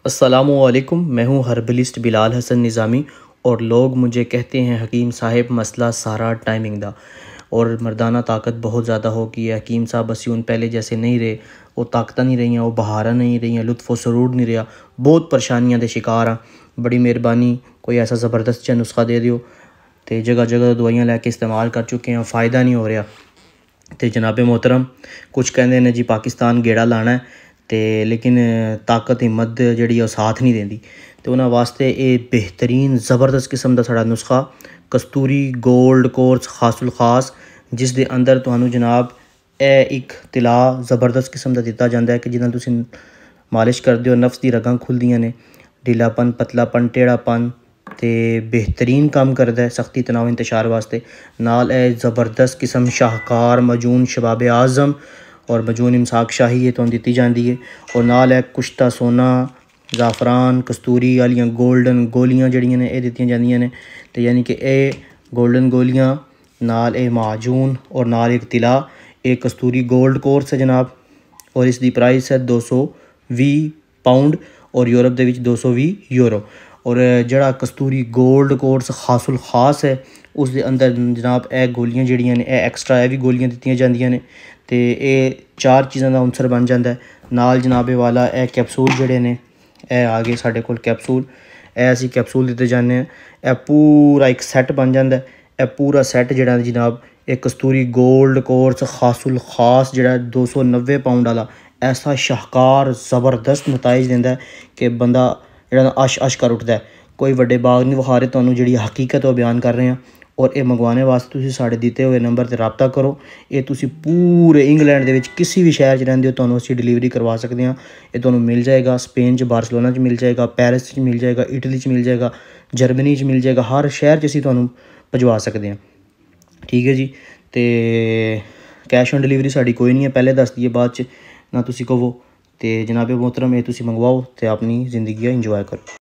अस्सलामुअलैकुम, मैं हूँ हर्बलिस्ट बिलाल हसन निज़ामी और लोग मुझे कहते हैं हकीम साहिब मसला सारा टाइमिंग दा और मर्दाना ताकत बहुत ज़्यादा हो गई है। हकीम साहब असी पहले जैसे नहीं रहे, वो ताकत नहीं रही, वो बहारा नहीं रही, लुत्फ़ व सरूर नहीं रहा, बहुत परेशानियां दे शिकार हाँ। बड़ी मेहरबानी, कोई ऐसा ज़बरदस्त जा नुस्खा दे दियो। तो जगह जगह दवाइयाँ लैके इस्तेमाल कर चुके हैं, फ़ायदा नहीं हो रहा। तो जनाब मोहतरम कुछ कहते हैं जी पाकिस्तान गेड़ा लाना है तो लेकिन ताकत हिम्मत जी साथ नहीं देती। तो उन्होंने वास्ते ये बेहतरीन ज़बरदस्त किस्म का साड़ा नुस्खा कस्तूरी गोल्ड कोर्स खासुल खास, जिस दे अंदर तुहानू जनाब एक तिला ज़बरदस्त किस्म का दिता जाता है कि जिन्हें तुम मालिश करते हो नफ्स की रगां खुलदियां ने, ढीलापन पतलापन टेढ़ापन तो बेहतरीन काम करता है सख्ती तनाव इंतशार वास्ते। नाल ज़बरदस्त किस्म शाहकार मजून शबाब आज़म और मजून इमसाक शाही ये तो दी जाती है। और नाल है कुश्ता सोना ज़ाफ़रान कस्तूरी वालियाँ गोल्डन गोलियाँ जड़ियाँ ने दी जांदियां ने। तो यानी कि ये गोल्डन गोलियाँ नाल ए माजून और नाल एक तिला एक कस्तूरी गोल्ड कोर्स है जनाब, और इसकी प्राइस है 220 पाउंड और यूरोप के 220 यूरो। और जड़ा कस्तूरी गोल्ड कोर्स खासुल खास है उस दे अंदर जनाब ए गोलियां जड़ियां ने एक्सट्रा भी गोलियां दी जांदियां ने। तो ये 4 चीज़ों का अंसर बन जाता है। नाल जनाबे वाला ए कैप्सूल जड़े ने आ गए साढ़े कोल कैप्सूल, असी कैप्सूल दिते जाने हैं। यह पूरा एक सैट बन जाता है। यह पूरा सैट जड़ा जनाब एक कस्तूरी गोल्ड कोर्स खासुल खास जड़ा 290 पाउंड वाला ऐसा शाहकार ज़बरदस्त नताइज देंदा है कि बंदा जड़ा अश अश कर उठता है। कोई वड्डे बाग नहीं विखा रहे, तुहानू जी हकीकत वो बयान कर रहे हैं। और ये मंगवाने वास्ते तुसीं साढ़े दिते हुए नंबर पर रब्ता करो। ये तुसीं पूरे इंग्लैंड के किसी भी शहर च रहिंदे हो तुहानू असीं डिलीवरी करवा सकते हैं। ये तुहानू मिल जाएगा स्पेन च बार्सिलोना च मिल जाएगा, पेरिस च मिल जाएगा, इटली च मिल जाएगा, जर्मनी च मिल जाएगा, हर शहर च असीं तुहानू भिजवा सकते हैं। ठीक है जी। तो कैश ऑन डिलीवरी साड़ी कोई नहीं है, पहले दस दिए बाद च ना तुसीं कहो। तो जनाबे मोहतरम ये तुसीं मंगवाओ तो अपनी ज़िंदगी इंजॉय करो।